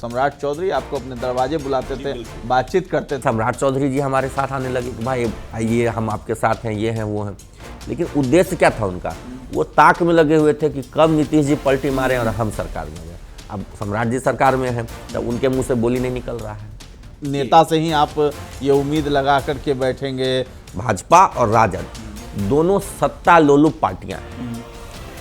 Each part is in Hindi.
सम्राट चौधरी आपको अपने दरवाजे बुलाते थे, बातचीत करते थे। सम्राट चौधरी जी हमारे साथ आने लगे कि भाई आइए हम आपके साथ हैं, ये हैं वो हैं, लेकिन उद्देश्य क्या था उनका? वो ताक में लगे हुए थे कि कब नीतीश जी पलटी मारे और हम सरकार में गए। अब सम्राट जी सरकार में हैं तो उनके मुंह से बोली नहीं निकल रहा है। नेता से ही आप ये उम्मीद लगा करके बैठेंगे। भाजपा और राजद दोनों सत्ता लोलुप पार्टियां हैं।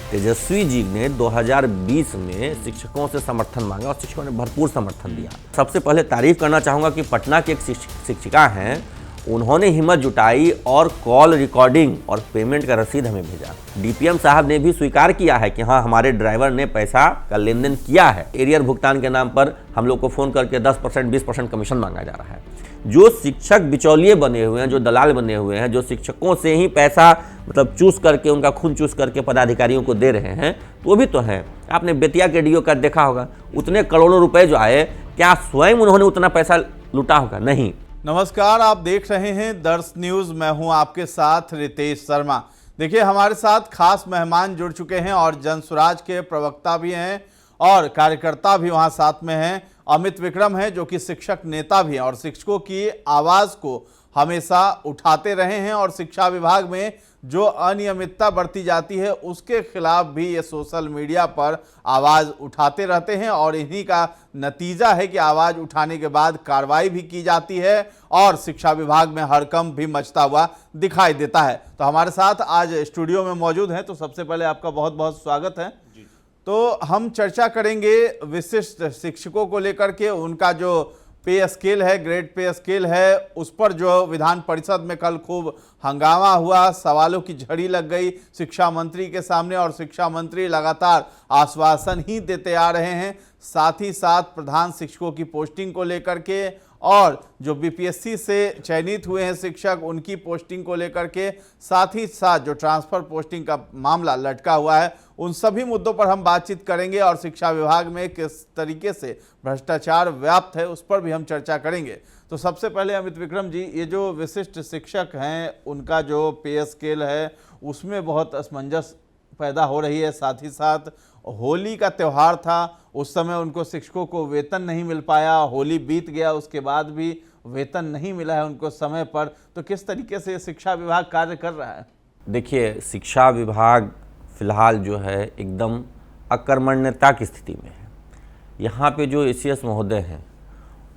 तेजस्वी जी ने 2020 में शिक्षकों से समर्थन मांगा और शिक्षकों ने भरपूर समर्थन दिया। सबसे पहले तारीफ करना चाहूँगा कि पटना की एक शिक्षिका हैं, उन्होंने हिम्मत जुटाई और कॉल रिकॉर्डिंग और पेमेंट का रसीद हमें भेजा। डीपीएम साहब ने भी स्वीकार किया है कि हाँ हमारे ड्राइवर ने पैसा का लेन देन किया है। एरियर भुगतान के नाम पर हम लोग को फ़ोन करके 10% 20% कमीशन मांगा जा रहा है। जो शिक्षक बिचौलिए बने हुए हैं, जो दलाल बने हुए हैं, जो शिक्षकों से ही पैसा मतलब चूस करके, उनका खून चूस करके पदाधिकारियों को दे रहे हैं, तो वो भी तो हैं। आपने बेतिया के डीओ का देखा होगा, उतने करोड़ों रुपए जो आए, क्या स्वयं उन्होंने उतना पैसा लूटा होगा? नहीं। नमस्कार, आप देख रहे हैं दर्श न्यूज। मैं हूं आपके साथ रितेश शर्मा। देखिए, हमारे साथ खास मेहमान जुड़ चुके हैं और जनसुराज के प्रवक्ता भी हैं और कार्यकर्ता भी वहां साथ में हैं। अमित विक्रम हैं जो कि शिक्षक नेता भी हैं और शिक्षकों की आवाज को हमेशा उठाते रहे हैं और शिक्षा विभाग में जो अनियमितता बरती जाती है उसके खिलाफ भी ये सोशल मीडिया पर आवाज़ उठाते रहते हैं और इन्हीं का नतीजा है कि आवाज़ उठाने के बाद कार्रवाई भी की जाती है और शिक्षा विभाग में हड़कंप भी मचता हुआ दिखाई देता है। तो हमारे साथ आज स्टूडियो में मौजूद हैं, तो सबसे पहले आपका बहुत बहुत स्वागत है। तो हम चर्चा करेंगे विशिष्ट शिक्षकों को लेकर के, उनका जो पे स्केल है, ग्रेड पे स्केल है, उस पर जो विधान परिषद में कल खूब हंगामा हुआ, सवालों की झड़ी लग गई शिक्षा मंत्री के सामने और शिक्षा मंत्री लगातार आश्वासन ही देते आ रहे हैं। साथ ही साथ प्रधान शिक्षकों की पोस्टिंग को लेकर के और जो बीपीएससी से चयनित हुए हैं शिक्षक, उनकी पोस्टिंग को लेकर के, साथ ही साथ जो ट्रांसफर पोस्टिंग का मामला लटका हुआ है, उन सभी मुद्दों पर हम बातचीत करेंगे और शिक्षा विभाग में किस तरीके से भ्रष्टाचार व्याप्त है उस पर भी हम चर्चा करेंगे। तो सबसे पहले अमित विक्रम जी, ये जो विशिष्ट शिक्षक हैं उनका जो पे स्केल है उसमें बहुत असमंजस पैदा हो रही है। साथ ही साथ होली का त्यौहार था, उस समय उनको शिक्षकों को वेतन नहीं मिल पाया, होली बीत गया उसके बाद भी वेतन नहीं मिला है उनको समय पर। तो किस तरीके से शिक्षा विभाग कार्य कर रहा है? देखिए, शिक्षा विभाग फिलहाल जो है एकदम अकर्मण्यता की स्थिति में है। यहाँ पे जो एसीएस महोदय हैं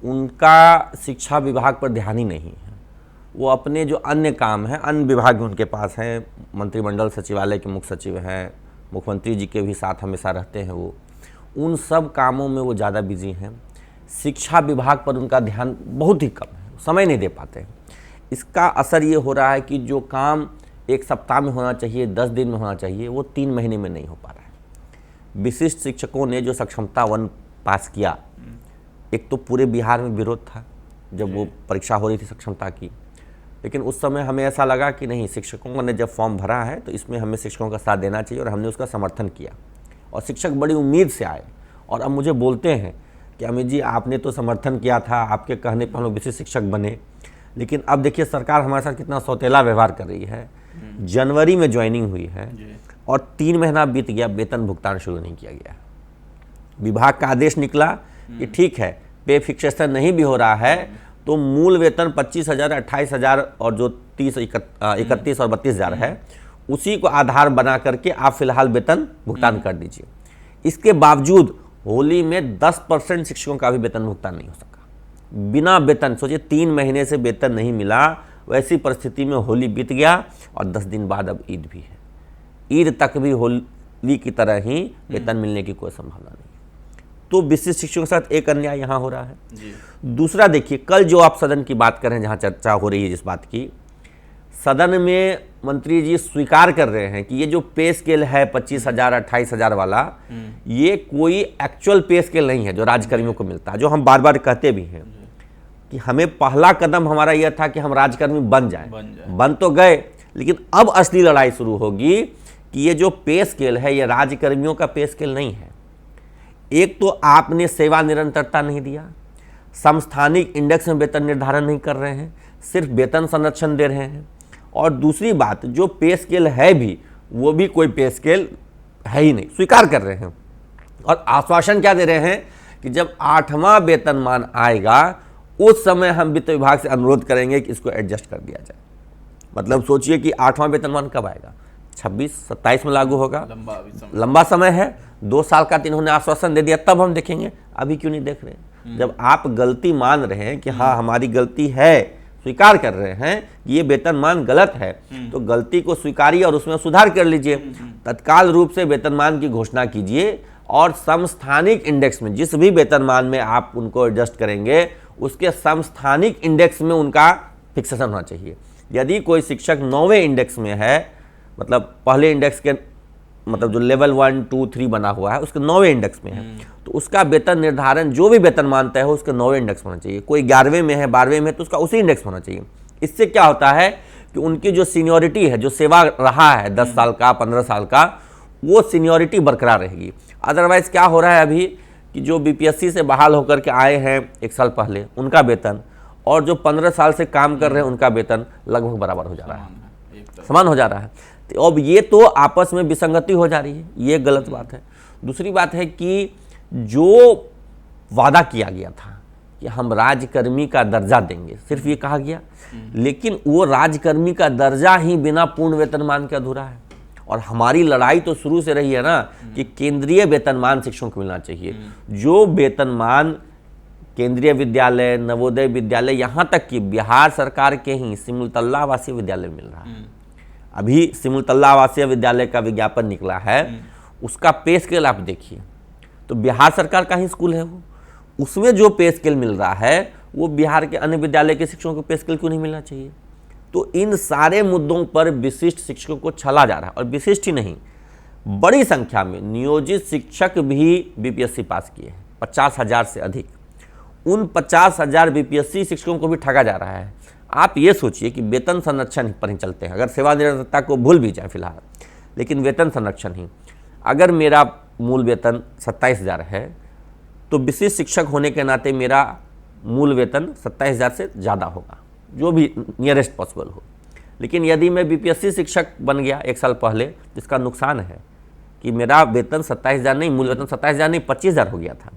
उनका शिक्षा विभाग पर ध्यान ही नहीं है। वो अपने जो अन्य काम हैं, अन्य विभाग उनके पास हैं, मंत्रिमंडल सचिवालय के मुख्य सचिव हैं, मुख्यमंत्री जी के भी साथ हमेशा रहते हैं, वो उन सब कामों में वो ज़्यादा बिजी हैं। शिक्षा विभाग पर उनका ध्यान बहुत ही कम है, समय नहीं दे पाते। इसका असर ये हो रहा है कि जो काम एक सप्ताह में होना चाहिए, 10 दिन में होना चाहिए, वो 3 महीने में नहीं हो पा रहा है। विशिष्ट शिक्षकों ने जो सक्षमता 1 पास किया, एक तो पूरे बिहार में विरोध था जब वो परीक्षा हो रही थी सक्षमता की, लेकिन उस समय हमें ऐसा लगा कि नहीं, शिक्षकों ने जब फॉर्म भरा है तो इसमें हमें शिक्षकों का साथ देना चाहिए और हमने उसका समर्थन किया और शिक्षक बड़ी उम्मीद से आए और अब मुझे बोलते हैं कि अमित जी आपने तो समर्थन किया था, आपके कहने पर हम लोग विशिष्ट शिक्षक बने, लेकिन अब देखिए सरकार हमारे साथ कितना सौतेला व्यवहार कर रही है। जनवरी में ज्वाइनिंग हुई है और 3 महीना बीत गया, वेतन भुगतान शुरू नहीं किया गया। विभाग का आदेश निकला कि ठीक है, पे फिक्सेशन नहीं भी हो रहा है तो मूल वेतन 25,000, 28,000 और जो 30, 31 और 32,000 है उसी को आधार बना करके आप फिलहाल वेतन भुगतान कर दीजिए। इसके बावजूद होली में 10% शिक्षकों का भी वेतन भुगतान नहीं हो सका। बिना वेतन, सोचिए 3 महीने से वेतन नहीं मिला, वैसी परिस्थिति में होली बीत गया और 10 दिन बाद अब ईद भी है। ईद तक भी होली की तरह ही वेतन मिलने की कोई संभावना नहीं। तो विशिष्ट शिक्षकों के साथ एक अन्याय यहाँ हो रहा है जी। दूसरा देखिए, कल जो आप सदन की बात करें, जहाँ चर्चा हो रही है जिस बात की, सदन में मंत्री जी स्वीकार कर रहे हैं कि ये जो पे स्केल है 25,000, 28,000 वाला, ये कोई एक्चुअल पे स्केल नहीं है जो राजकर्मियों को मिलता है, जो हम बार बार कहते भी हैं कि हमें पहला कदम हमारा यह था कि हम राजकर्मी बन जाएं। बन तो गए, लेकिन अब असली लड़ाई शुरू होगी कि ये जो पे स्केल है ये राजकर्मियों का पे स्केल नहीं है। एक तो आपने सेवा निरंतरता नहीं दिया, समस्थानिक इंडेक्स में वेतन निर्धारण नहीं कर रहे हैं, सिर्फ वेतन संरक्षण दे रहे हैं, और दूसरी बात जो पे स्केल है भी वो भी कोई पे स्केल है ही नहीं, स्वीकार कर रहे हैं और आश्वासन क्या दे रहे हैं कि जब 8वां वेतनमान आएगा उस समय हम वित्त विभाग से अनुरोध करेंगे कि इसको एडजस्ट कर दिया जाए। मतलब सोचिए कि 8वां वेतनमान कब आएगा, 26-27 में लागू होगा, लंबा समय है, 2 साल का इन्होंने आश्वासन दे दिया, तब हम देखेंगे। अभी क्यों नहीं देख रहे? जब आप गलती मान रहे हैं कि हाँ हमारी गलती है, स्वीकार कर रहे हैं कि ये वेतनमान गलत है, तो गलती को स्वीकारिए और उसमें सुधार कर लीजिए। तत्काल रूप से वेतनमान की घोषणा कीजिए और समस्थानिक इंडेक्स में जिस भी वेतनमान में आप उनको एडजस्ट करेंगे उसके समस्थानिक इंडेक्स में उनका फिक्सेशन होना चाहिए। यदि कोई शिक्षक 9वें इंडेक्स में है, मतलब पहले इंडेक्स के मतलब जो लेवल 1, 2, 3 बना हुआ है उसके 9वें इंडेक्स में है, तो उसका वेतन निर्धारण जो भी वेतन मानता है उसके 9वें इंडेक्स होना चाहिए। कोई 11वें में है, 12वें में है, तो उसका उसी इंडेक्स होना चाहिए। इससे क्या होता है कि उनकी जो सीनियोरिटी है, जो सेवा रहा है 10 साल का, 15 साल का, वो सीनियोरिटी बरकरार रहेगी। अदरवाइज क्या हो रहा है अभी कि जो बीपीएससी से बहाल होकर के आए हैं 1 साल पहले, उनका वेतन और जो 15 साल से काम कर रहे हैं उनका वेतन लगभग बराबर हो जा रहा है, समान हो जा रहा है। तो अब ये तो आपस में विसंगति हो जा रही है, ये गलत बात है। दूसरी बात है कि जो वादा किया गया था कि हम राजकर्मी का दर्जा देंगे, सिर्फ ये कहा गया, लेकिन वो राजकर्मी का दर्जा ही बिना पूर्ण वेतनमान के अधूरा है। और हमारी लड़ाई तो शुरू से रही है ना कि केंद्रीय वेतनमान शिक्षकों को मिलना चाहिए। जो वेतनमान केंद्रीय विद्यालय, नवोदय विद्यालय, यहाँ तक कि बिहार सरकार के ही सिमुलतल्ला आवासीय विद्यालय मिल रहा है। अभी सिमुलतल्ला आवासीय विद्यालय का विज्ञापन निकला है, उसका पे स्केल आप देखिए, तो बिहार सरकार का ही स्कूल है वो, उसमें जो पे स्केल मिल रहा है वो बिहार के अन्य विद्यालय के शिक्षकों को पे स्केल क्यों नहीं मिलना चाहिए? तो इन सारे मुद्दों पर विशिष्ट शिक्षकों को छला जा रहा है। और विशिष्ट ही नहीं, बड़ी संख्या में नियोजित शिक्षक भी बीपीएससी पास किए हैं, 50,000 से अधिक। उन 50,000 बीपीएससी शिक्षकों को भी ठगा जा रहा है। आप ये सोचिए कि वेतन संरक्षण पर ही चलते हैं, अगर सेवानिरतता को भूल भी जाए फिलहाल, लेकिन वेतन संरक्षण ही, अगर मेरा मूल वेतन 27,000 है तो विशिष्ट शिक्षक होने के नाते मेरा मूल वेतन 27,000 से ज़्यादा होगा, जो भी नियरेस्ट पॉसिबल हो। लेकिन यदि मैं बीपीएससी शिक्षक बन गया 1 साल पहले, जिसका नुकसान है कि मेरा वेतन 27,000 नहीं, मूल वेतन 27,000 नहीं 25,000 हो गया था।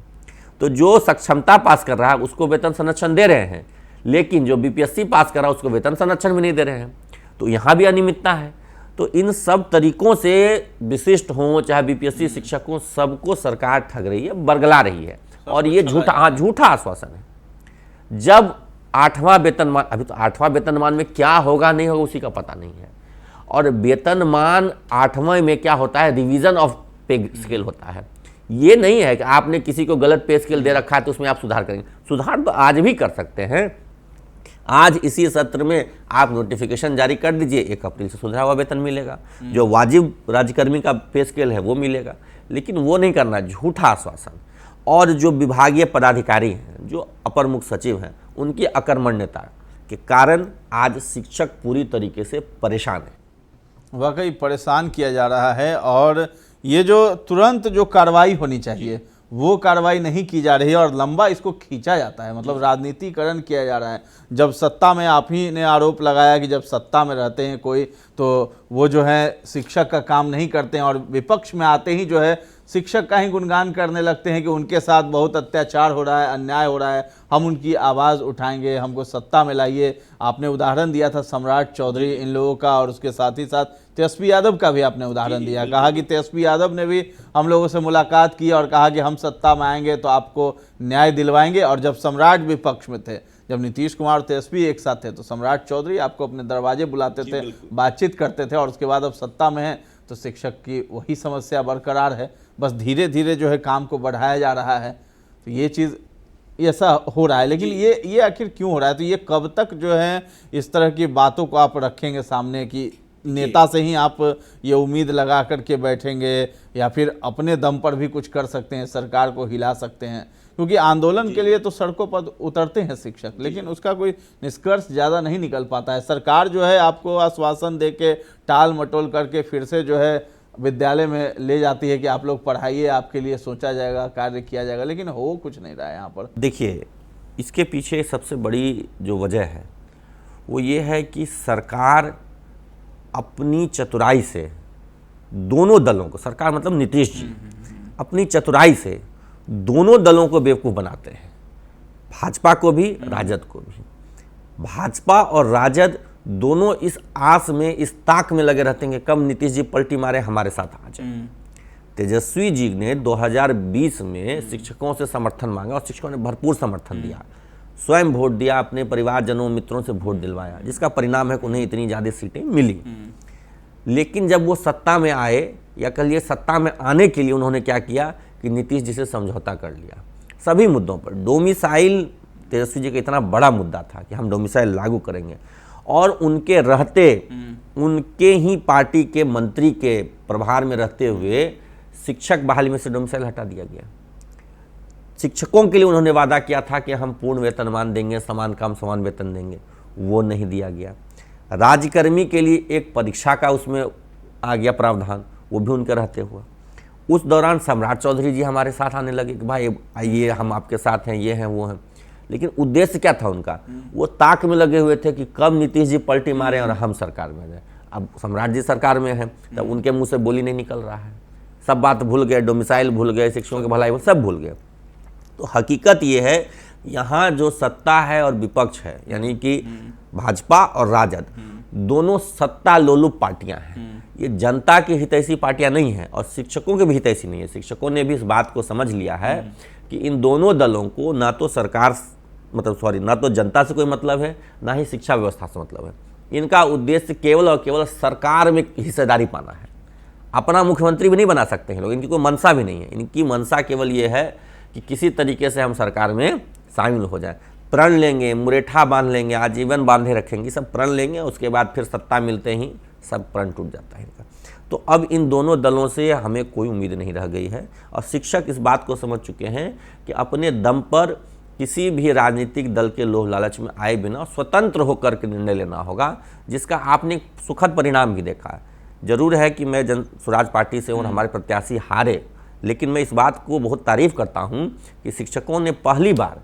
तो जो सक्षमता पास कर रहा है उसको वेतन संरक्षण दे रहे हैं, लेकिन जो बीपीएससी पास कर रहा है उसको वेतन संरक्षण भी नहीं दे रहे हैं। तो यहाँ भी अनियमितता है। तो इन सब तरीकों से विशिष्ट हों चाहे बीपीएससी शिक्षक हों, सबको सरकार ठग रही है, बरगला रही है। और ये झूठा आश्वासन है। जब 8वां वेतनमान, अभी तो 8वां वेतनमान में क्या होगा नहीं होगा उसी का पता नहीं है। और वेतनमान 8वां में क्या होता है, रिवीजन ऑफ पे स्केल होता है। ये नहीं है कि आपने किसी को गलत पे स्केल दे रखा है तो उसमें आप सुधार करेंगे। सुधार तो आज भी कर सकते हैं। आज इसी सत्र में आप नोटिफिकेशन जारी कर दीजिए, 1 अप्रैल से सुधरा हुआ वेतन मिलेगा, जो वाजिब राज्यकर्मी का पे स्केल है वो मिलेगा। लेकिन वो नहीं करना, झूठा आश्वासन। और जो विभागीय पदाधिकारी हैं, जो अपर मुख्य सचिव हैं, उनकी अकर्मण्यता के कारण आज शिक्षक पूरी तरीके से परेशान है। वाकई परेशान किया जा रहा है। और ये जो तुरंत जो कार्रवाई होनी चाहिए वो कार्रवाई नहीं की जा रही है और लंबा इसको खींचा जाता है, मतलब राजनीतिकरण किया जा रहा है। जब सत्ता में, आप ही ने आरोप लगाया कि जब सत्ता में रहते हैं कोई तो वो जो है शिक्षक का काम नहीं करते हैं, और विपक्ष में आते ही जो है शिक्षक का ही गुणगान करने लगते हैं कि उनके साथ बहुत अत्याचार हो रहा है, अन्याय हो रहा है, हम उनकी आवाज़ उठाएंगे, हमको सत्ता में लाइए। आपने उदाहरण दिया था सम्राट चौधरी इन लोगों का, और उसके साथ ही साथ तेजस्वी यादव का भी आपने उदाहरण दिया, कहा कि तेजस्वी यादव ने भी हम लोगों से मुलाकात की और कहा कि हम सत्ता में आएंगे तो आपको न्याय दिलवाएंगे। और जब सम्राट विपक्ष में थे, जब नीतीश कुमार और तेजस्वी एक साथ थे, तो सम्राट चौधरी आपको अपने दरवाजे बुलाते थे, बातचीत करते थे। और उसके बाद अब सत्ता में है तो शिक्षक की वही समस्या बरकरार है, बस धीरे धीरे जो है काम को बढ़ाया जा रहा है। तो ये चीज़ ऐसा हो रहा है। लेकिन ये आखिर क्यों हो रहा है? तो ये कब तक जो है इस तरह की बातों को आप रखेंगे सामने कि नेता से ही आप ये उम्मीद लगा करके बैठेंगे, या फिर अपने दम पर भी कुछ कर सकते हैं, सरकार को हिला सकते हैं? क्योंकि आंदोलन के लिए तो सड़कों पर उतरते हैं शिक्षक, लेकिन उसका कोई निष्कर्ष ज़्यादा नहीं निकल पाता है। सरकार जो है आपको आश्वासन दे के टाल मटोल करके फिर से जो है विद्यालय में ले जाती है कि आप लोग पढ़ाइए, आपके लिए सोचा जाएगा, कार्य किया जाएगा, लेकिन हो कुछ नहीं रहा है यहाँ पर। देखिए, इसके पीछे सबसे बड़ी जो वजह है वो ये है कि सरकार अपनी चतुराई से दोनों दलों को, सरकार मतलब नीतीश जी, अपनी चतुराई से दोनों दलों को बेवकूफ़ बनाते हैं, भाजपा को भी राजद को भी। भाजपा और राजद दोनों इस आस में, इस ताक में लगे रहते हैं कि कब नीतीश जी पलटी मारे, हमारे साथ आ जाए। तेजस्वी जी ने 2020 में शिक्षकों से समर्थन मांगा और शिक्षकों ने भरपूर समर्थन दिया, स्वयं वोट दिया, अपने परिवारजनों मित्रों से वोट दिलवाया, जिसका परिणाम है कि उन्हें इतनी ज़्यादा सीटें मिली। लेकिन जब वो सत्ता में आए, या कहिए सत्ता में आने के लिए उन्होंने क्या किया कि नीतीश जी से समझौता कर लिया सभी मुद्दों पर। डोमिसाइल तेजस्वी जी का इतना बड़ा मुद्दा था कि हम डोमिसाइल लागू करेंगे, और उनके रहते, उनके ही पार्टी के मंत्री के प्रभार में रहते हुए शिक्षक बहाली में से डोमिसाइल हटा दिया गया। शिक्षकों के लिए उन्होंने वादा किया था कि हम पूर्ण वेतनमान देंगे, समान काम समान वेतन देंगे, वो नहीं दिया गया। राज्यकर्मी के लिए एक परीक्षा का उसमें आ गया प्रावधान, वो भी उनके रहते हुआ। उस दौरान सम्राट चौधरी जी हमारे साथ आने लगे कि भाई आइए हम आपके साथ हैं, ये हैं वो हैं। लेकिन उद्देश्य क्या था उनका? वो ताक में लगे हुए थे कि कब नीतीश जी पलटी मारे और हम सरकार में जाए। अब सम्राट जी सरकार में हैं, तब उनके मुंह से बोली नहीं निकल रहा है, सब बात भूल गए, डोमिसाइल भूल गए, शिक्षकों की भलाई सब भूल गए। तो हकीकत ये है, यहाँ जो सत्ता है और विपक्ष है, यानी कि भाजपा और राजद, दोनों सत्ता लोलुप पार्टियां हैं। ये जनता की हितैषी पार्टियां नहीं हैं और शिक्षकों के भी हितैषी नहीं है। शिक्षकों ने भी इस बात को समझ लिया है कि इन दोनों दलों को ना तो सरकार ना तो जनता से कोई मतलब है, ना ही शिक्षा व्यवस्था से मतलब है। इनका उद्देश्य केवल और केवल सरकार में हिस्सेदारी पाना है। अपना मुख्यमंत्री भी नहीं बना सकते हैं लोग, इनकी कोई मंशा भी नहीं है। इनकी मंशा केवल ये है कि किसी तरीके से हम सरकार में शामिल हो जाएं, प्रण लेंगे, मुरेठा बांध लेंगे, आजीवन बांधे रखेंगे, सब प्रण लेंगे, उसके बाद फिर सत्ता मिलते ही सब प्रण टूट जाता है इनका। तो अब इन दोनों दलों से हमें कोई उम्मीद नहीं रह गई है और शिक्षक इस बात को समझ चुके हैं कि अपने दम पर किसी भी राजनीतिक दल के लोभ लालच में आए बिना स्वतंत्र होकर के निर्णय लेना होगा, जिसका आपने सुखद परिणाम भी देखा है। जरूर है कि मैं जन स्वराज पार्टी से और हमारे प्रत्याशी हारे, लेकिन मैं इस बात को बहुत तारीफ करता हूं कि शिक्षकों ने पहली बार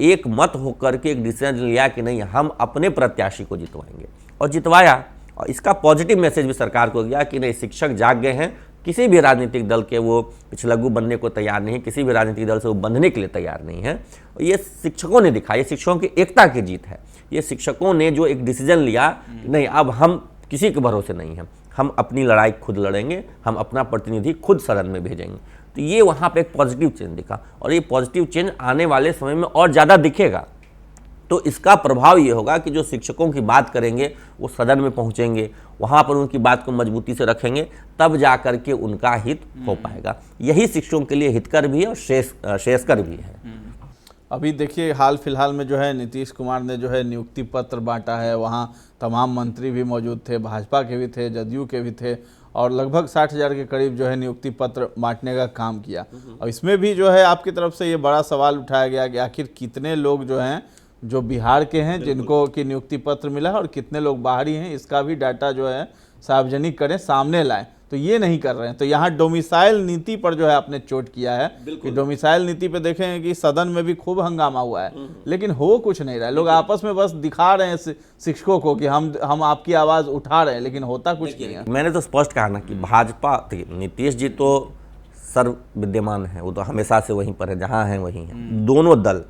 एक मत होकर के एक डिसीजन लिया कि नहीं, हम अपने प्रत्याशी को जितवाएंगे, और जितवाया। और इसका पॉजिटिव मैसेज भी सरकार को गया कि नहीं, शिक्षक जाग गए हैं, किसी भी राजनीतिक दल के वो पिछलग्गू बनने को तैयार नहीं, किसी भी राजनीतिक दल से वो बंधने के लिए तैयार नहीं है। ये शिक्षकों ने दिखाया, ये शिक्षकों की एकता की जीत है। ये शिक्षकों ने जो एक डिसीजन लिया कि नहीं, अब हम किसी के भरोसे नहीं हैं, हम अपनी लड़ाई खुद लड़ेंगे, हम अपना प्रतिनिधि खुद सदन में भेजेंगे। तो ये वहाँ पे एक पॉजिटिव चेंज दिखा, और ये पॉजिटिव चेंज आने वाले समय में और ज़्यादा दिखेगा। तो इसका प्रभाव ये होगा कि जो शिक्षकों की बात करेंगे वो सदन में पहुँचेंगे, वहाँ पर उनकी बात को मजबूती से रखेंगे, तब जा कर के उनका हित हो पाएगा। यही शिक्षकों के लिए हितकर भी है और श्रेयस्कर भी है। अभी देखिए, हाल फिलहाल में जो है नीतीश कुमार ने जो है नियुक्ति पत्र बांटा है, वहाँ तमाम मंत्री भी मौजूद थे, भाजपा के भी थे, जदयू के भी थे, और लगभग 60,000 के करीब जो है नियुक्ति पत्र बांटने का काम किया। और इसमें भी जो है आपकी तरफ से ये बड़ा सवाल उठाया गया कि आखिर कितने लोग जो हैं जो बिहार के हैं जिनको की नियुक्ति पत्र मिला है और कितने लोग बाहरी हैं, इसका भी डाटा जो है सार्वजनिक करें, सामने लाएं। तो ये नहीं कर रहे हैं। तो यहाँ डोमिसाइल नीति पर जो है आपने चोट किया है कि डोमिसाइल नीति पे देखें कि सदन में भी खूब हंगामा हुआ है, लेकिन हो कुछ नहीं रहा है। लोग आपस में बस दिखा रहे हैं शिक्षकों को कि हम आपकी आवाज़ उठा रहे हैं, लेकिन होता कुछ नहीं है। मैंने तो स्पष्ट कहा ना कि भाजपा, नीतीश जी तो सर्व विद्यमान है, वो तो हमेशा से वहीं पर है, जहाँ हैं वहीं हैं। दोनों दल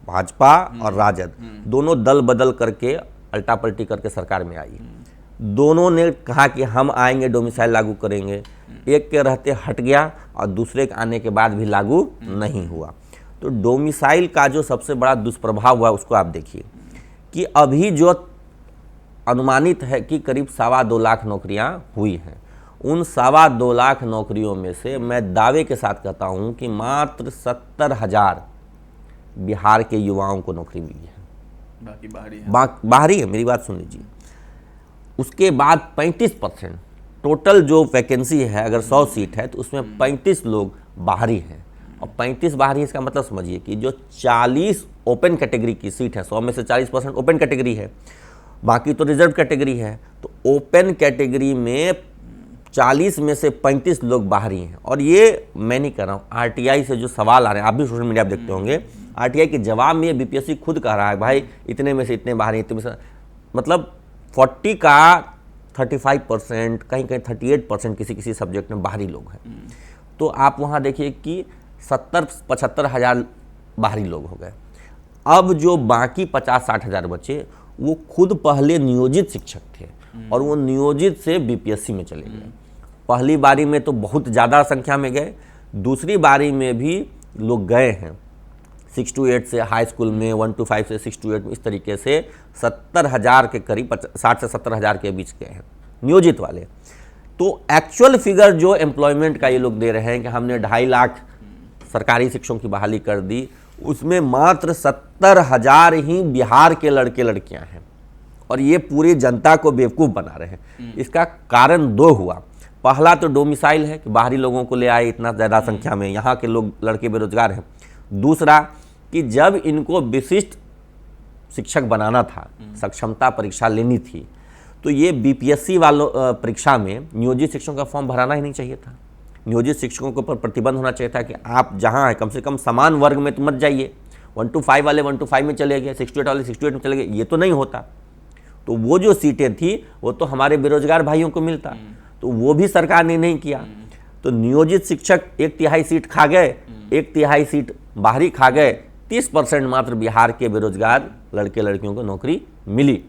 भाजपा और राजद दोनों दल बदल करके अल्टा पलटी करके सरकार में आई। दोनों ने कहा कि हम आएंगे, डोमिसाइल लागू करेंगे। एक के रहते हट गया और दूसरे के आने के बाद भी लागू नहीं हुआ। तो डोमिसाइल का जो सबसे बड़ा दुष्प्रभाव हुआ उसको आप देखिए कि अभी जो अनुमानित है कि करीब 2.25 लाख नौकरियां हुई हैं, उन 2.25 लाख नौकरियों में से मैं दावे के साथ कहता हूं कि मात्र 70,000 बिहार के युवाओं को नौकरी मिली है, बाकी बाहरी है। मेरी बात सुन लीजिए। उसके बाद 35% टोटल जो वैकेंसी है, अगर 100 सीट है तो उसमें 35 लोग बाहरी हैं। और 35 बाहरी, इसका मतलब समझिए कि जो 40 ओपन कैटेगरी की सीट है, 100 में से 40% ओपन कैटेगरी है, बाकी तो रिजर्व कैटेगरी है। तो ओपन कैटेगरी में 40 में से 35 लोग बाहरी हैं। और ये मैं नहीं कर रहा हूँ, आरटीआई से जो सवाल आ रहे हैं, आप भी सोशल मीडिया पर देखते होंगे, आरटीआई के जवाब में बीपीएससी खुद कह रहा है भाई इतने में से इतने बाहरी, इतने में से, मतलब 40 का 35%, कहीं कहीं 38% किसी किसी सब्जेक्ट में बाहरी लोग हैं। तो आप वहाँ देखिए कि 70-75 हज़ार बाहरी लोग हो गए। अब जो बाकी 50-60 हज़ार बचे वो खुद पहले नियोजित शिक्षक थे और वो नियोजित से बीपीएससी में चले गए। पहली बारी में तो बहुत ज़्यादा संख्या में गए, दूसरी बारी में भी लोग गए हैं 6 to 8 से हाई स्कूल में, 1 to 5 से 6 to 8 में, इस तरीके से 70 हज़ार के करीब 60 से 70 हज़ार के बीच गए हैं नियोजित वाले। तो एक्चुअल फिगर जो एम्प्लॉयमेंट का ये लोग दे रहे हैं कि हमने 2.5 लाख सरकारी शिक्षकों की बहाली कर दी, उसमें मात्र 70 हज़ार ही बिहार के लड़के लड़कियां हैं और ये पूरी जनता को बेवकूफ़ बना रहे हैं। इसका कारण 2 हुआ। पहला तो डोमिसाइल है कि बाहरी लोगों को ले आए इतना ज़्यादा संख्या में, यहाँ के लोग लड़के बेरोजगार हैं। दूसरा कि जब इनको विशिष्ट शिक्षक बनाना था, सक्षमता परीक्षा लेनी थी, तो ये बीपीएससी वालों परीक्षा में नियोजित शिक्षकों का फॉर्म भराना ही नहीं चाहिए था। नियोजित शिक्षकों के ऊपर प्रतिबंध होना चाहिए था कि आप जहाँ हैं कम से कम समान वर्ग में तो मत जाइए। 1 to 5 वाले 1 to 5 में चले गए, 6 to 8 वाले 6 to 8 में चले गए, ये तो नहीं होता। तो वो जो सीटें थी वो तो हमारे बेरोजगार भाइयों को मिलता, तो वो भी सरकार ने नहीं किया। तो नियोजित शिक्षक 1/3 सीट खा गए, 1/3 सीट बाहरी खा गए, 30% मात्र बिहार के बेरोजगार लड़के लड़कियों को नौकरी मिली।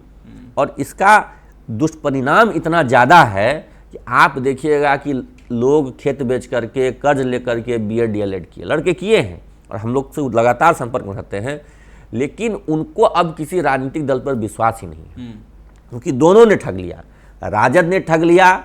और इसका दुष्परिणाम इतना ज़्यादा है कि आप देखिएगा कि लोग खेत बेच करके, कर्ज लेकर के बीएड डीएलएड किए, लड़के किए हैं और हम लोग से लगातार संपर्क में रहते हैं, लेकिन उनको अब किसी राजनीतिक दल पर विश्वास ही नहीं है, क्योंकि दोनों ने ठग लिया। राजद ने ठग लिया,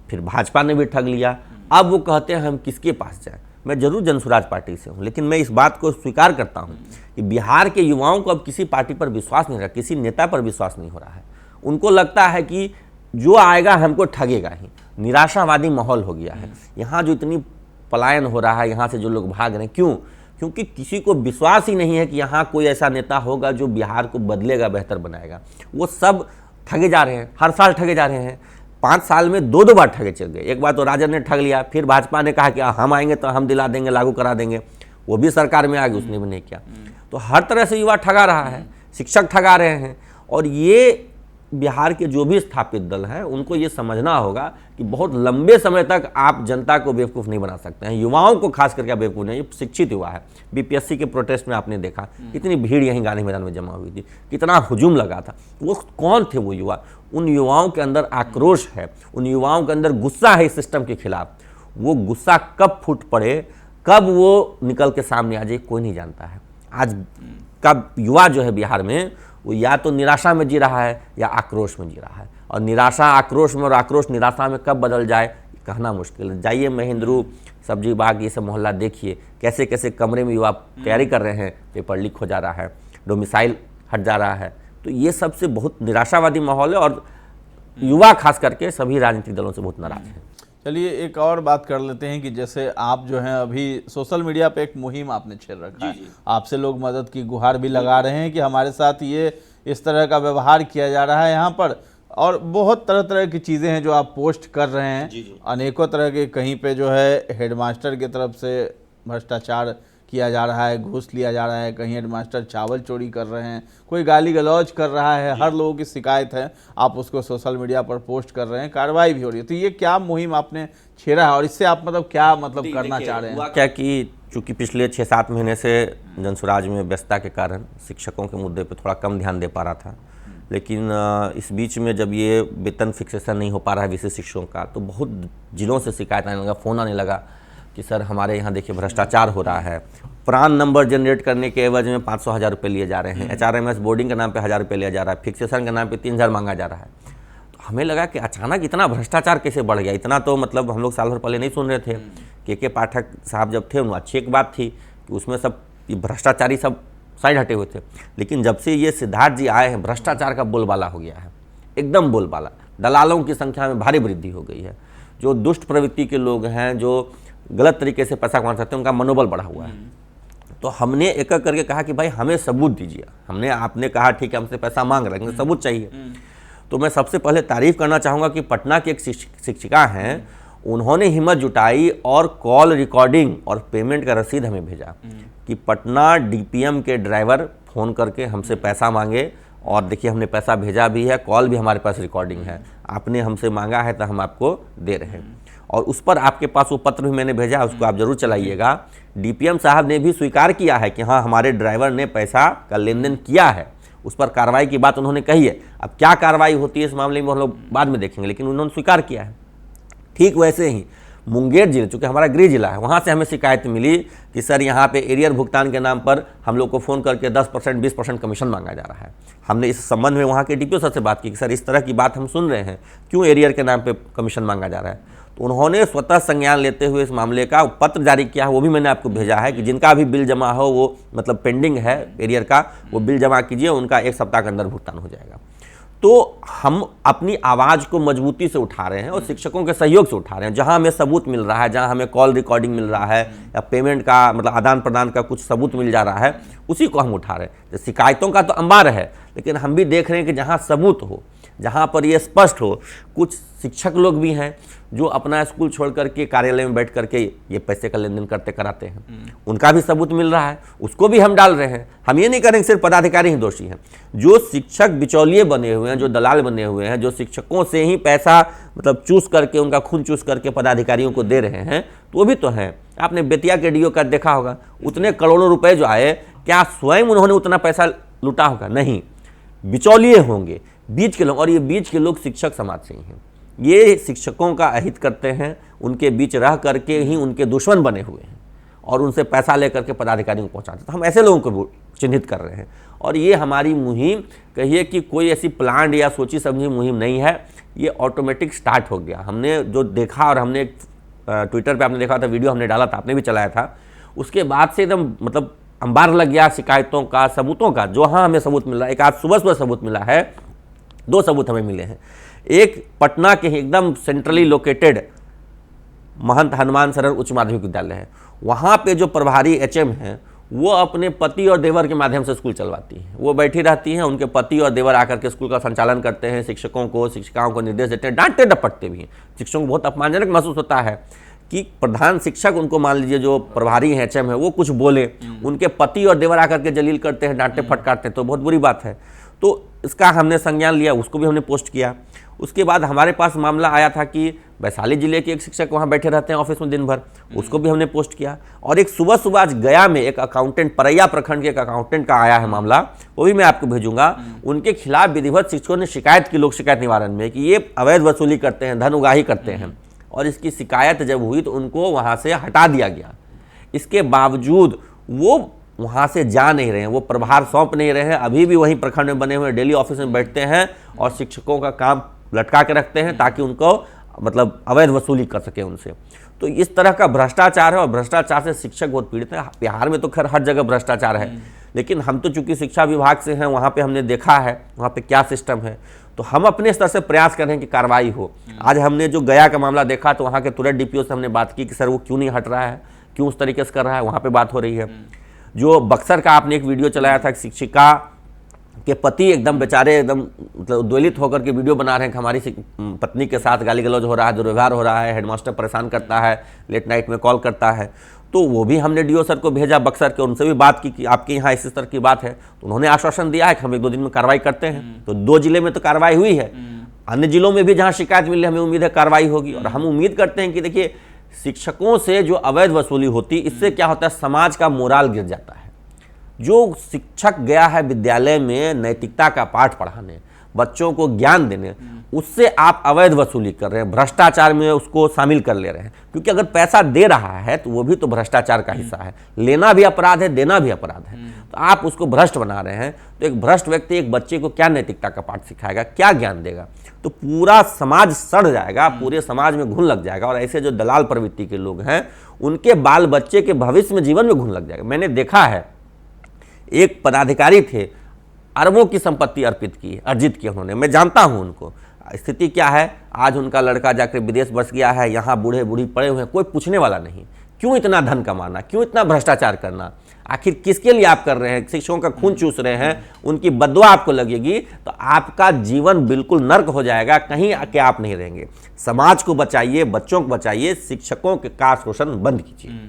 फिर भाजपा ने भी ठग लिया। अब वो कहते हैं हम किसके पास जाएं। मैं जरूर जनसुराज पार्टी से हूँ, लेकिन मैं इस बात को स्वीकार करता हूँ कि बिहार के युवाओं को अब किसी पार्टी पर विश्वास नहीं रहा, किसी नेता पर विश्वास नहीं हो रहा है। उनको लगता है कि जो आएगा हमको ठगेगा ही। निराशावादी माहौल हो गया है। यहाँ जो इतनी पलायन हो रहा है, यहाँ से जो लोग भाग रहे हैं, क्यों? क्योंकि किसी को विश्वास ही नहीं है कि यहाँ कोई ऐसा नेता होगा जो बिहार को बदलेगा, बेहतर बनाएगा। वो सब ठगे जा रहे हैं, हर साल ठगे जा रहे हैं। 5 साल में 2 बार ठगे चल गए। एक बार तो राजद ने ठग लिया, फिर भाजपा ने कहा कि हम आएंगे तो हम दिला देंगे, लागू करा देंगे, वो भी सरकार में आ गई, उसने भी नहीं किया। तो हर तरह से युवा ठगा रहा है, शिक्षक ठगा रहे हैं। और ये बिहार के जो भी स्थापित दल हैं उनको ये समझना होगा कि बहुत लंबे समय तक आप जनता को बेवकूफ़ नहीं बना सकते हैं, युवाओं को खास करके आप बेवकूफ़ नहीं। शिक्षित युवा है। बीपीएससी के प्रोटेस्ट में आपने देखा कितनी भीड़ यहीं गांधी मैदान में जमा हुई थी, कितना हुजूम लगा था। वो कौन थे वो युवा? उन युवाओं के अंदर आक्रोश है, उन युवाओं के अंदर गुस्सा है इस सिस्टम के खिलाफ। वो गुस्सा कब फूट पड़े, कब वो निकल के सामने आ जाए, कोई नहीं जानता है। आज का युवा जो है बिहार में, वो या तो निराशा में जी रहा है या आक्रोश में जी रहा है। और निराशा आक्रोश में और आक्रोश निराशा में कब बदल जाए कहना मुश्किल है। जाइए महेंद्रू, सब्जी बाग, ये सब मोहल्ला देखिए, कैसे कैसे कमरे में युवा तैयारी कर रहे हैं, पेपर लीक हो जा रहा है, डोमिसाइल हट जा रहा है। तो ये सबसे बहुत निराशावादी माहौल है और युवा खास करके सभी राजनीतिक दलों से बहुत नाराज हैं। चलिए एक और बात कर लेते हैं कि जैसे आप जो हैं अभी सोशल मीडिया पे एक मुहिम आपने छेड़ रखा है, आपसे लोग मदद की गुहार भी लगा रहे हैं कि हमारे साथ ये इस तरह का व्यवहार किया जा रहा है यहाँ पर, और बहुत तरह तरह की चीज़ें हैं जो आप पोस्ट कर रहे हैं। अनेकों तरह के, कहीं पे जो है हेडमास्टर की तरफ से भ्रष्टाचार किया जा रहा है, घूस लिया जा रहा है, कहीं हेडमास्टर चावल चोरी कर रहे हैं, कोई गाली गलौज कर रहा है, हर लोगों की शिकायत है, आप उसको सोशल मीडिया पर पोस्ट कर रहे हैं, कार्रवाई भी हो रही है। तो ये क्या मुहिम आपने छेड़ा है और इससे आप क्या करना चाह रहे हैं? क्या कि चूँकि पिछले 6-7 महीने से जनसुराज में व्यस्तता के कारण शिक्षकों के मुद्दे पर थोड़ा कम ध्यान दे पा रहा था, लेकिन इस बीच में जब ये वेतन फिक्सेशन नहीं हो पा रहा है विशेष शिक्षकों का, तो बहुत जिलों से शिकायत आने लगा, फ़ोन आने लगा कि सर हमारे यहाँ देखिए भ्रष्टाचार हो रहा है, प्रान नंबर जनरेट करने के एवज में 500,000 रुपये लिए जा रहे हैं, HRMS बोर्डिंग के नाम पे 1,000 रुपये लिया जा रहा है, फिक्सेशन के नाम पे 3,000 मांगा जा रहा है। तो हमें लगा कि अचानक इतना भ्रष्टाचार कैसे बढ़ गया। इतना तो मतलब हम लोग साल भर पहले नहीं सुन रहे थे। के पाठक साहब जब थे, अच्छी एक बात थी कि उसमें सब भ्रष्टाचारी सब साइड हटे हुए थे, लेकिन जब से ये सिद्धार्थ जी आए हैं, भ्रष्टाचार का बोलबाला हो गया है, एकदम बोलबाला। दलालों की संख्या में भारी वृद्धि हो गई है। जो दुष्ट प्रवृत्ति के लोग हैं, जो गलत तरीके से पैसा कमा सकते हैं, उनका मनोबल बढ़ा हुआ है। तो हमने एक एक करके कहा कि भाई हमें सबूत दीजिए। आपने कहा ठीक है हमसे पैसा मांग रहे हैं, सबूत चाहिए। तो मैं सबसे पहले तारीफ करना चाहूँगा कि पटना की एक शिक्षिका हैं, उन्होंने हिम्मत जुटाई और कॉल रिकॉर्डिंग और पेमेंट का रसीद हमें भेजा कि पटना डीपीएम के ड्राइवर फ़ोन करके हमसे पैसा मांगे और देखिए हमने पैसा भेजा भी है, कॉल भी हमारे पास रिकॉर्डिंग है, आपने हमसे मांगा है तो हम आपको दे रहे हैं। और उस पर आपके पास वो पत्र भी मैंने भेजा है, उसको आप जरूर चलाइएगा। डीपीएम साहब ने भी स्वीकार किया है कि हाँ हमारे ड्राइवर ने पैसा का लेन देन किया है, उस पर कार्रवाई की बात उन्होंने कही है। अब क्या कार्रवाई होती है इस मामले में हम लोग बाद में देखेंगे, लेकिन उन्होंने स्वीकार किया है। ठीक वैसे ही मुंगेर जिले, चूँकि हमारा गृह जिला है, वहाँ से हमें शिकायत मिली कि सर यहाँ पे एरियर भुगतान के नाम पर हम लोग को फ़ोन करके 10% 20% कमीशन मांगा जा रहा है। हमने इस संबंध में वहाँ के डीपीओ सर से बात की कि सर इस तरह की बात हम सुन रहे हैं, क्यों एरियर के नाम पे कमीशन मांगा जा रहा है। तो उन्होंने स्वतः संज्ञान लेते हुए इस मामले का पत्र जारी किया है, वो भी मैंने आपको भेजा है कि जिनका भी बिल जमा हो, वो मतलब पेंडिंग है एरियर का, वो बिल जमा कीजिए, उनका 1 सप्ताह के अंदर भुगतान हो जाएगा। तो हम अपनी आवाज़ को मजबूती से उठा रहे हैं और शिक्षकों के सहयोग से उठा रहे हैं। जहां हमें सबूत मिल रहा है, जहां हमें कॉल रिकॉर्डिंग मिल रहा है या पेमेंट का मतलब आदान प्रदान का कुछ सबूत मिल जा रहा है, उसी को हम उठा रहे हैं। तो शिकायतों का तो अंबार है, लेकिन हम भी देख रहे हैं कि जहां सबूत हो, जहां पर ये स्पष्ट हो। कुछ शिक्षक लोग भी हैं जो अपना स्कूल छोड़ करके कार्यालय में बैठ करके ये पैसे का लेन देन करते कराते हैं, उनका भी सबूत मिल रहा है, उसको भी हम डाल रहे हैं। हम ये नहीं करेंगे सिर्फ पदाधिकारी ही दोषी हैं। जो शिक्षक बिचौलिए बने हुए हैं, जो दलाल बने हुए हैं, जो शिक्षकों से ही पैसा मतलब चूस करके, उनका खून चूस करके पदाधिकारियों को दे रहे हैं, तो वो भी तो हैं। आपने बेतिया के डीओ का देखा होगा, उतने करोड़ों रुपए जो आए, क्या स्वयं उन्होंने उतना पैसा लूटा होगा? नहीं, बिचौलिए होंगे, बीच के लोग। और ये बीच के लोग शिक्षक समाज से ही हैं। ये शिक्षकों का अहित करते हैं, उनके बीच रह करके ही उनके दुश्मन बने हुए हैं और उनसे पैसा लेकर के पदाधिकारियों को पहुंचाते हैं। तो हम ऐसे लोगों को चिन्हित कर रहे हैं। और ये हमारी मुहिम कहिए कि कोई ऐसी प्लान या सोची समझी मुहिम नहीं है, ये ऑटोमेटिक स्टार्ट हो गया। हमने जो देखा, और हमने ट्विटर पे आपने देखा था, वीडियो हमने डाला था, आपने भी चलाया था, उसके बाद से एकदम मतलब अंबार लग गया शिकायतों का, सबूतों का। जो हाँ हमें सबूत मिल रहा है, एक आज सुबह सबूत मिला है, 2 सबूत हमें मिले हैं। एक पटना के ही एकदम सेंट्रली लोकेटेड महंत हनुमान सरल उच्च माध्यमिक विद्यालय है, वहाँ पे जो प्रभारी एचएम हैं, वो अपने पति और देवर के माध्यम से स्कूल चलवाती हैं। वो बैठी रहती हैं, उनके पति और देवर आकर के स्कूल का संचालन करते हैं, शिक्षकों को, शिक्षिकाओं को निर्देश देते हैं, डांटते डपटते भी हैं। शिक्षकों को बहुत अपमानजनक महसूस होता है कि प्रधान शिक्षक, उनको मान लीजिए जो प्रभारी हैं एचएम है, वो कुछ बोले, उनके पति और देवर आकर के जलील करते हैं, डांटते फटकारते हैं, तो बहुत बुरी बात है। तो इसका हमने संज्ञान लिया, उसको भी हमने पोस्ट किया। उसके बाद हमारे पास मामला आया था कि वैशाली जिले के एक शिक्षक वहाँ बैठे रहते हैं ऑफिस में दिन भर, उसको भी हमने पोस्ट किया। और एक सुबह आज गया में एक अकाउंटेंट, परैया प्रखंड के एक अकाउंटेंट का आया है मामला, वो भी मैं आपको भेजूंगा। उनके खिलाफ विधिवत शिक्षकों ने शिकायत की लोक शिकायत निवारण में कि ये अवैध वसूली करते हैं, धन उगाही करते हैं। और इसकी शिकायत जब हुई तो उनको वहाँ से हटा दिया गया। इसके बावजूद वो वहाँ से जा नहीं रहे हैं, वो प्रभार सौंप नहीं रहे हैं, अभी भी वहीं प्रखंड में बने हुए डेली ऑफिस में बैठते हैं और शिक्षकों का काम लटका के रखते हैं ताकि उनको मतलब अवैध वसूली कर सके उनसे। तो इस तरह का भ्रष्टाचार है और भ्रष्टाचार से शिक्षक बहुत पीड़ित है। बिहार में तो खैर हर जगह भ्रष्टाचार है, लेकिन हम तो चूंकि शिक्षा विभाग से हैं, वहाँ पे हमने देखा है वहाँ पे क्या सिस्टम है, तो हम अपने स्तर से प्रयास कर रहे हैं कि कार्रवाई हो। आज हमने जो गया का मामला देखा तो वहाँ के तुरंत डीपीओ से हमने बात की कि सर वो क्यों नहीं हट रहा है, क्यों उस तरीके से कर रहा है, वहाँ पर बात हो रही है। जो बक्सर का आपने एक वीडियो चलाया था, शिक्षिका के पति एकदम बेचारे एकदम मतलब उद्वेलित होकर के वीडियो बना रहे हैं कि हमारी पत्नी के साथ गाली गलौज हो रहा है, दुर्व्यवहार हो रहा है, हेडमास्टर परेशान करता है, लेट नाइट में कॉल करता है। तो वो भी हमने डीओ सर को भेजा बक्सर के, उनसे भी बात की कि आपके यहाँ इस स्तर की बात है, तो उन्होंने आश्वासन दिया है कि हम 1-2 दिन में कार्रवाई करते हैं। तो 2 जिले में तो कार्रवाई हुई है, अन्य जिलों में भी जहाँ शिकायत मिली हमें उम्मीद है कार्रवाई होगी। और हम उम्मीद करते हैं कि देखिए शिक्षकों से जो अवैध वसूली होती, इससे क्या होता है, समाज का मोराल गिर जाता है। जो शिक्षक गया है विद्यालय में नैतिकता का पाठ पढ़ाने, बच्चों को ज्ञान देने, उससे आप अवैध वसूली कर रहे हैं, भ्रष्टाचार में उसको शामिल कर ले रहे हैं। क्योंकि अगर पैसा दे रहा है तो वो भी तो भ्रष्टाचार का हिस्सा है, लेना भी अपराध है, देना भी अपराध है। तो आप उसको भ्रष्ट बना रहे हैं। तो एक भ्रष्ट व्यक्ति एक बच्चे को क्या नैतिकता का पाठ सिखाएगा, क्या ज्ञान देगा? तो पूरा समाज सड़ जाएगा, पूरे समाज में घुन लग जाएगा। और ऐसे जो दलाल प्रवृत्ति के लोग हैं, उनके बाल बच्चे के भविष्य में, जीवन में घुन लग जाएगा। मैंने देखा है, एक पदाधिकारी थे, अरबों की संपत्ति अर्जित की उन्होंने, मैं जानता हूं उनको। स्थिति क्या है, आज उनका लड़का जाकर विदेश बस गया है, यहाँ बूढ़े बूढ़ी पड़े हुए हैं, कोई पूछने वाला नहीं। क्यों इतना धन कमाना, क्यों इतना भ्रष्टाचार करना? आखिर किसके लिए आप कर रहे हैं? शिक्षकों का खून चूस रहे हैं, उनकी बददुआ आपको लगेगी तो आपका जीवन बिल्कुल नर्क हो जाएगा, कहीं आके आप नहीं रहेंगे। समाज को बचाइए, बच्चों को बचाइए, शिक्षकों का शोषण बंद कीजिए।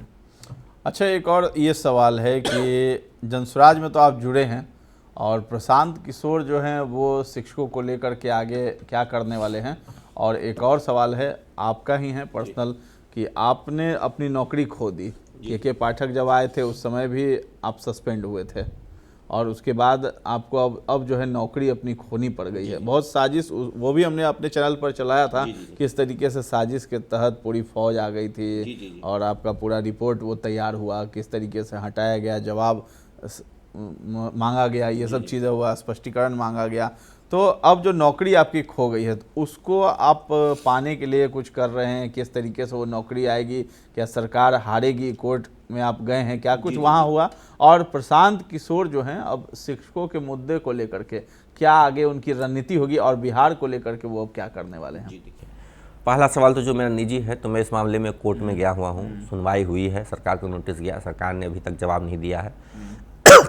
अच्छा, एक और ये सवाल है कि जनसुराज में तो आप जुड़े हैं और प्रशांत किशोर जो हैं वो शिक्षकों को लेकर के आगे क्या करने वाले हैं, और एक और सवाल है आपका ही है पर्सनल कि आपने अपनी नौकरी खो दी। के पाठक जब आए थे उस समय भी आप सस्पेंड हुए थे और उसके बाद आपको अब जो है नौकरी अपनी खोनी पड़ गई है। बहुत साजिश, वो भी हमने अपने चैनल पर चलाया था, किस तरीके से साजिश के तहत पूरी फौज आ गई थी और आपका पूरा रिपोर्ट वो तैयार हुआ, किस तरीके से हटाया गया, जवाब मांगा गया, ये सब चीज़ें हुआ, स्पष्टीकरण मांगा गया। तो अब जो नौकरी आपकी खो गई है तो उसको आप पाने के लिए कुछ कर रहे हैं, किस तरीके से वो नौकरी आएगी, क्या सरकार हारेगी, कोर्ट में आप गए हैं, क्या कुछ वहाँ हुआ? और प्रशांत किशोर जो हैं अब शिक्षकों के मुद्दे को लेकर के क्या आगे उनकी रणनीति होगी और बिहार को लेकर के वो अब क्या करने वाले हैं? पहला सवाल तो जो मेरा निजी है, तो मैं इस मामले में कोर्ट में गया हुआ हूँ, सुनवाई हुई है, सरकार को नोटिस गया, सरकार ने अभी तक जवाब नहीं दिया है।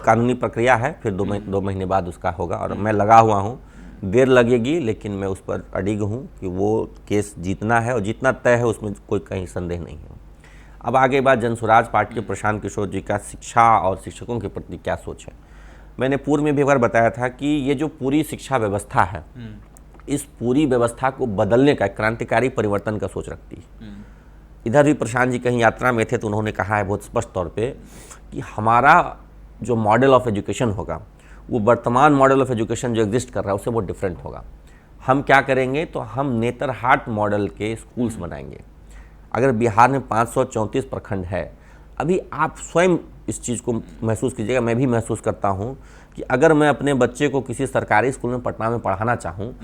कानूनी प्रक्रिया है, फिर दो महीने बाद उसका होगा और मैं लगा हुआ हूँ। देर लगेगी लेकिन मैं उस पर अडिग हूँ कि वो केस जीतना है और जीतना तय है, उसमें कोई कहीं संदेह नहीं है। अब आगे बात जनसुराज पार्टी के प्रशांत किशोर जी का शिक्षा और शिक्षकों के प्रति क्या सोच है। मैंने पूर्व में भी एक बार बताया था कि ये जो पूरी शिक्षा व्यवस्था है, इस पूरी व्यवस्था को बदलने का क्रांतिकारी परिवर्तन का सोच रखती है। इधर भी प्रशांत जी कहीं यात्रा में थे तो उन्होंने कहा है बहुत स्पष्ट तौर पे कि हमारा जो मॉडल ऑफ एजुकेशन होगा वो वर्तमान मॉडल ऑफ एजुकेशन जो एग्जिस्ट कर रहा है उससे बहुत डिफरेंट होगा। हम क्या करेंगे तो हम नेतरहाट मॉडल के स्कूल्स बनाएंगे। अगर बिहार में 534 प्रखंड है, अभी आप स्वयं इस चीज़ को महसूस कीजिएगा, मैं भी महसूस करता हूँ कि अगर मैं अपने बच्चे को किसी सरकारी स्कूल में पटना में पढ़ाना चाहूँ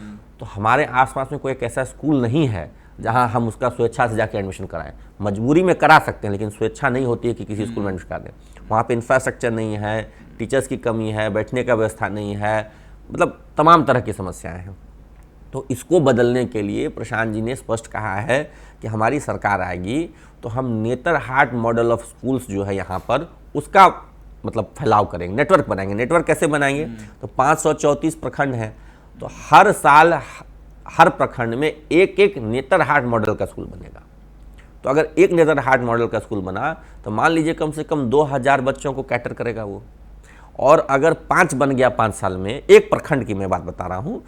तो हमारे आसपास में कोई एक ऐसा स्कूल नहीं है जहाँ हम उसका स्वेच्छा से जाके एडमिशन कराएं। मजबूरी में करा सकते हैं लेकिन स्वेच्छा नहीं होती है कि किसी स्कूल में एडमिशन करा दें। वहाँ पे इंफ्रास्ट्रक्चर नहीं है, टीचर्स की कमी है, बैठने का व्यवस्था नहीं है, मतलब तमाम तरह की समस्याएं हैं। तो इसको बदलने के लिए प्रशांत जी ने स्पष्ट कहा है कि हमारी सरकार आएगी तो हम नेतरहाट मॉडल ऑफ स्कूल्स जो है यहाँ पर उसका मतलब फैलाव करेंगे, नेटवर्क बनाएंगे। नेटवर्क कैसे बनाएंगे? तो 534 प्रखंड हैं तो हर साल हर प्रखंड में एक एक नेतरहाट मॉडल का स्कूल बनेगा। तो अगर एक नेतरहाट मॉडल का स्कूल बना तो मान लीजिए कम से कम 2000 बच्चों को कैटर करेगा वो। और अगर 5 बन गया 5 साल में, एक प्रखंड की मैं बात बता रहा हूँ,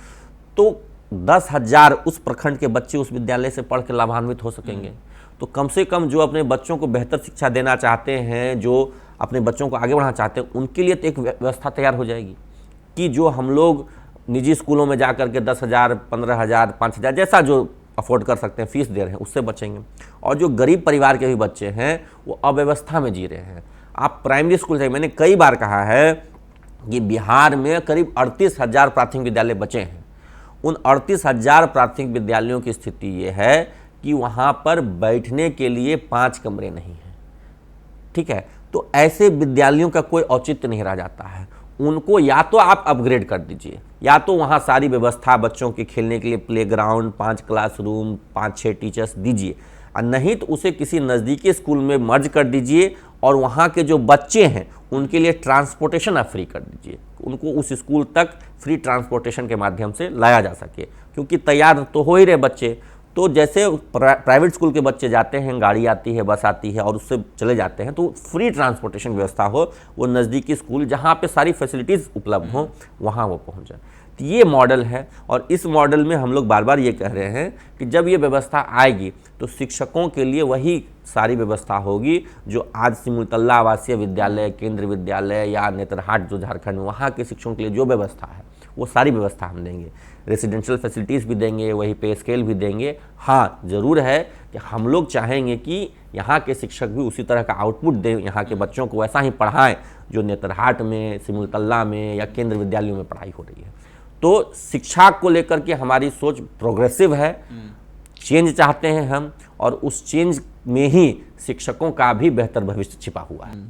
तो 10,000 उस प्रखंड के बच्चे उस विद्यालय से पढ़ के लाभान्वित हो सकेंगे। तो कम से कम जो अपने बच्चों को बेहतर शिक्षा देना चाहते हैं, जो अपने बच्चों को आगे बढ़ाना चाहते हैं, उनके लिए तो एक व्यवस्था तैयार हो जाएगी कि जो हम लोग निजी स्कूलों में जा कर के 10,000, 15,000, 5,000 जैसा जो अफोर्ड कर सकते हैं फीस दे रहे हैं उससे बचेंगे। और जो गरीब परिवार के भी बच्चे हैं वो अव्यवस्था में जी रहे हैं। आप प्राइमरी स्कूल जाइए, मैंने कई बार कहा है कि बिहार में करीब 38,000 प्राथमिक विद्यालय बचे हैं। उन 38,000 प्राथमिक विद्यालयों की स्थिति ये है कि वहाँ पर बैठने के लिए 5 कमरे नहीं हैं। ठीक है, तो ऐसे विद्यालयों का कोई औचित्य नहीं रह जाता है। उनको या तो आप अपग्रेड कर दीजिए, या तो वहाँ सारी व्यवस्था बच्चों के खेलने के लिए प्लेग्राउंड, 5 क्लासरूम, 5-6 टीचर्स दीजिए, और नहीं तो उसे किसी नज़दीकी स्कूल में मर्ज कर दीजिए और वहाँ के जो बच्चे हैं उनके लिए ट्रांसपोर्टेशन आप फ्री कर दीजिए, उनको उस स्कूल तक फ्री ट्रांसपोर्टेशन के माध्यम से लाया जा सके। क्योंकि तैयार तो हो ही रहे बच्चे, तो जैसे प्राइवेट स्कूल के बच्चे जाते हैं, गाड़ी आती है, बस आती है और उससे चले जाते हैं, तो फ्री ट्रांसपोर्टेशन व्यवस्था हो, वो नज़दीकी स्कूल जहाँ पे सारी फैसिलिटीज़ उपलब्ध हों वहाँ वो पहुँच जाए। तो ये मॉडल है और इस मॉडल में हम लोग बार बार ये कह रहे हैं कि जब ये व्यवस्था आएगी तो शिक्षकों के लिए वही सारी व्यवस्था होगी जो आज सिमुलतला आवासीय विद्यालय, केंद्रीय विद्यालय या नेतरहाट जो झारखंड में, वहाँ के शिक्षकों के लिए जो व्यवस्था है वो सारी व्यवस्था हम देंगे। रेसिडेंशियल फैसिलिटीज़ भी देंगे, वही पे स्केल भी देंगे। हाँ, ज़रूर है कि हम लोग चाहेंगे कि यहाँ के शिक्षक भी उसी तरह का आउटपुट दें, यहाँ के बच्चों को वैसा ही पढ़ाएं जो नेतरहाट में, सिमुलतला में या केंद्र विद्यालयों में पढ़ाई हो रही है। तो शिक्षा को लेकर के हमारी सोच प्रोग्रेसिव है, चेंज चाहते हैं हम, और उस चेंज में ही शिक्षकों का भी बेहतर भविष्य छिपा हुआ है।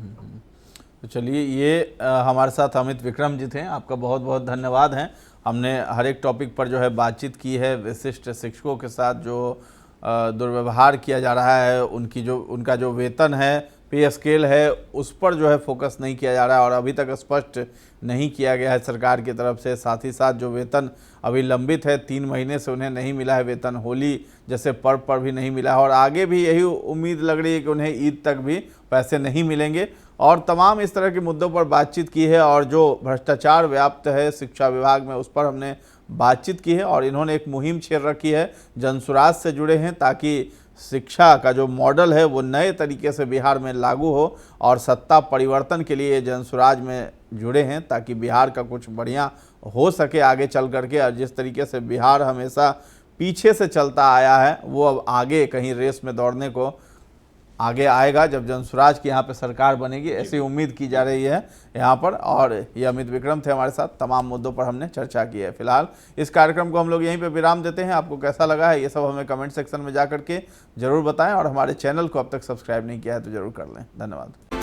तो चलिए, ये हमारे साथ अमित विक्रम जी थे, आपका बहुत बहुत धन्यवाद है। हमने हर एक टॉपिक पर जो है बातचीत की है। विशिष्ट शिक्षकों के साथ जो दुर्व्यवहार किया जा रहा है, उनका जो वेतन है पे स्केल है उस पर जो है फोकस नहीं किया जा रहा है और अभी तक स्पष्ट नहीं किया गया है सरकार की तरफ से। साथ ही साथ जो वेतन अभी लंबित है, 3 महीने से उन्हें नहीं मिला है वेतन, होली जैसे पर्व पर भी नहीं मिला है और आगे भी यही उम्मीद लग रही है कि उन्हें ईद तक भी पैसे नहीं मिलेंगे और तमाम इस तरह के मुद्दों पर बातचीत की है। और जो भ्रष्टाचार व्याप्त है शिक्षा विभाग में उस पर हमने बातचीत की है और इन्होंने एक मुहिम छेड़ रखी है, जनसुराज से जुड़े हैं ताकि शिक्षा का जो मॉडल है वो नए तरीके से बिहार में लागू हो और सत्ता परिवर्तन के लिए जनसुराज में जुड़े हैं ताकि बिहार का कुछ बढ़िया हो सके आगे चल करके। और जिस तरीके से बिहार हमेशा पीछे से चलता आया है वो अब आगे कहीं रेस में दौड़ने को आगे आएगा जब जनसुराज की यहाँ पे सरकार बनेगी, ऐसी उम्मीद की जा रही है यहाँ पर। और ये अमित विक्रम थे हमारे साथ, तमाम मुद्दों पर हमने चर्चा की है। फिलहाल इस कार्यक्रम को हम लोग यहीं पे विराम देते हैं। आपको कैसा लगा है ये सब हमें कमेंट सेक्शन में जा करके जरूर बताएं और हमारे चैनल को अब तक सब्सक्राइब नहीं किया है तो जरूर कर लें। धन्यवाद।